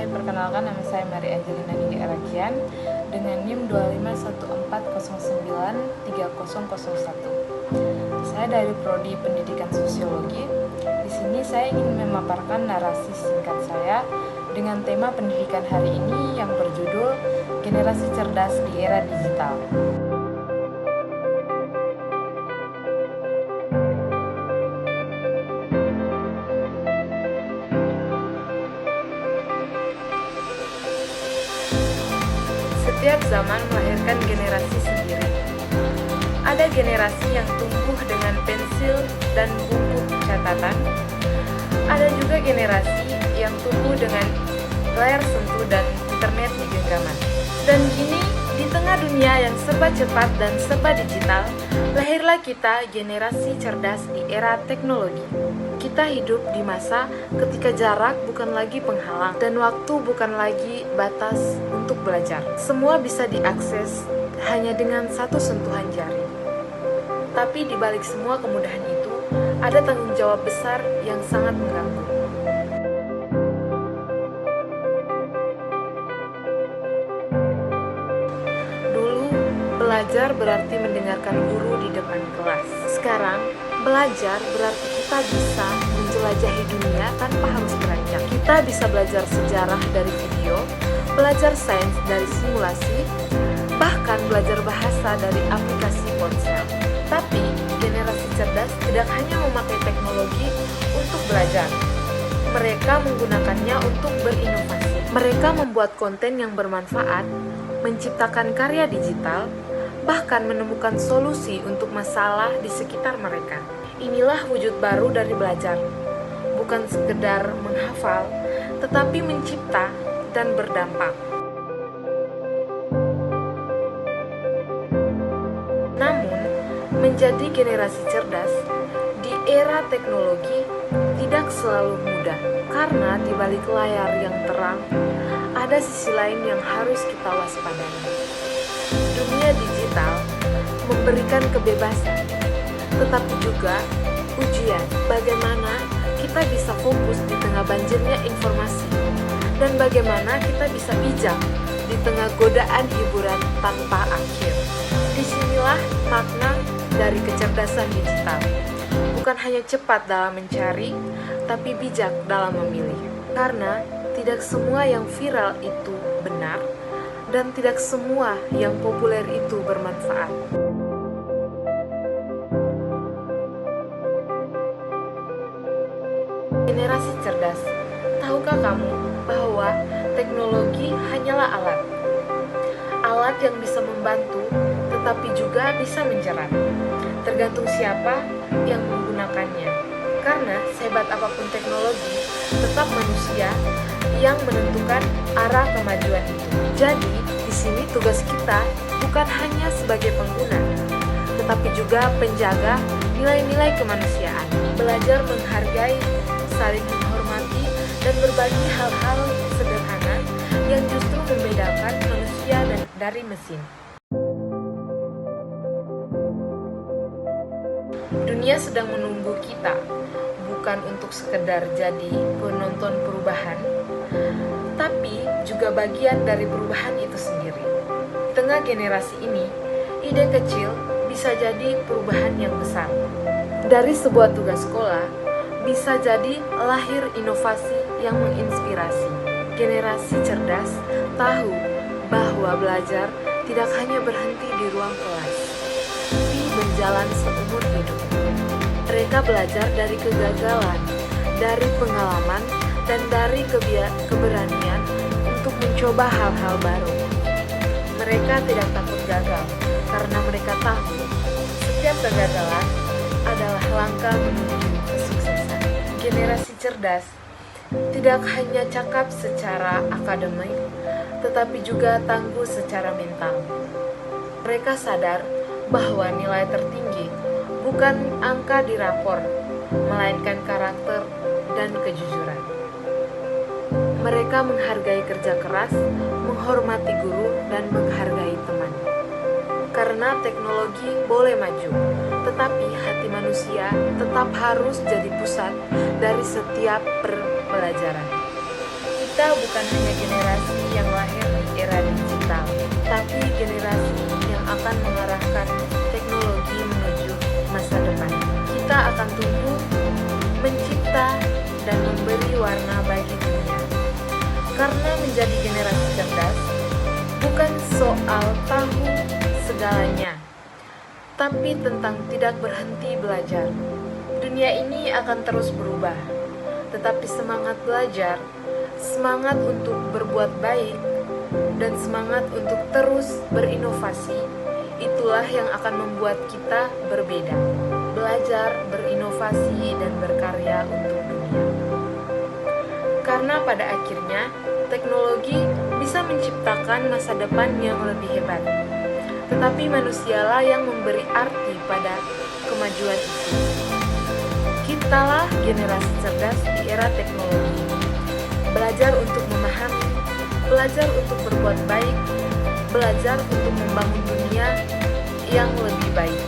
perkenalkan, nama saya Mary Angelina Ninggi Arakian dengan NIM 251409301. Saya dari Prodi Pendidikan Sosiologi. Di sini saya ingin memaparkan narasi singkat saya dengan tema pendidikan hari ini yang berjudul Generasi Cerdas di Era Digital. Setiap zaman melahirkan generasi sendiri. Ada generasi yang tumbuh dengan pensil dan buku catatan. Ada juga generasi yang tumbuh dengan layar sentuh dan internet di genggaman. Dan kini, di tengah dunia yang serba cepat dan serba digital, lahirlah kita generasi cerdas di era teknologi. Kita hidup di masa ketika jarak bukan lagi penghalang dan waktu bukan lagi batas untuk belajar. Semua bisa diakses hanya dengan satu sentuhan jari. Tapi di balik semua kemudahan itu, ada tanggung jawab besar yang sangat mengganggu. Dulu, belajar berarti mendengarkan guru di depan kelas. Sekarang, belajar berarti kita bisa menjelajahi dunia tanpa harus beranjak. Kita bisa belajar sejarah dari video, belajar sains dari simulasi, bahkan belajar bahasa dari aplikasi ponsel. Tapi, generasi cerdas tidak hanya memakai teknologi untuk belajar. Mereka menggunakannya untuk berinovasi. Mereka membuat konten yang bermanfaat, menciptakan karya digital, bahkan menemukan solusi untuk masalah di sekitar mereka. Inilah wujud baru dari belajar. Bukan sekedar menghafal, tetapi mencipta dan berdampak. Namun, menjadi generasi cerdas di era teknologi tidak selalu mudah, karena di balik layar yang terang, ada sisi lain yang harus kita waspadai. Dunia digital memberikan kebebasan, tetapi juga ujian bagaimana kita bisa fokus di tengah banjirnya informasi, dan bagaimana kita bisa bijak di tengah godaan hiburan tanpa akhir. Disinilah makna dari kecerdasan digital. Bukan hanya cepat dalam mencari, tapi bijak dalam memilih. Karena tidak semua yang viral itu benar, dan tidak semua yang populer itu bermanfaat. Generasi cerdas, tahukah kamu bahwa teknologi hanyalah alat? Alat yang bisa membantu, tetapi juga bisa menjerat. Tergantung siapa yang menggunakannya. Karena sehebat apapun teknologi, tetap manusia yang menentukan arah kemajuan itu. Jadi, di sini tugas kita bukan hanya sebagai pengguna, tetapi juga penjaga nilai-nilai kemanusiaan. Belajar menghargai, saling menghormati, dan berbagi hal-hal sederhana yang justru membedakan manusia dari mesin. Dunia sedang menunggu kita, bukan untuk sekedar jadi penonton perubahan, tapi juga bagian dari perubahan itu sendiri. Di tengah generasi ini, ide kecil bisa jadi perubahan yang besar. Dari sebuah tugas sekolah, bisa jadi lahir inovasi yang menginspirasi. Generasi cerdas tahu bahwa belajar tidak hanya berhenti di ruang kelas, tapi berjalan seumur hidup. Mereka belajar dari kegagalan, dari pengalaman, dan dari keberanian untuk mencoba hal-hal baru. Mereka tidak takut gagal, karena mereka tahu setiap kegagalan adalah langkah menuju kesuksesan. Generasi cerdas tidak hanya cakap secara akademik, tetapi juga tangguh secara mental. Mereka sadar bahwa nilai tertinggi bukan angka di rapor, melainkan karakter dan kejujuran. Mereka menghargai kerja keras, menghormati guru, dan menghargai teman. Karena teknologi boleh maju, tetapi hati manusia tetap harus jadi pusat dari setiap pembelajaran. Kita bukan hanya generasi yang lahir di era digital, tapi generasi yang akan mengarahkan teknologi menuju masa depan. Kita akan tumbuh, mencipta, dan memberi warna bagi dunia. Karena menjadi generasi cerdas bukan soal tahu segalanya, tapi tentang tidak berhenti belajar. Dunia ini akan terus berubah, tetapi semangat belajar, semangat untuk berbuat baik, dan semangat untuk terus berinovasi, itulah yang akan membuat kita berbeda. Belajar, berinovasi, dan berkarya untuk dunia. Karena pada akhirnya, teknologi bisa menciptakan masa depan yang lebih hebat. Tetapi manusialah yang memberi arti pada kemajuan itu. Kitalah generasi cerdas di era teknologi. Belajar untuk memahami, belajar untuk berbuat baik, belajar untuk membangun dunia yang lebih baik.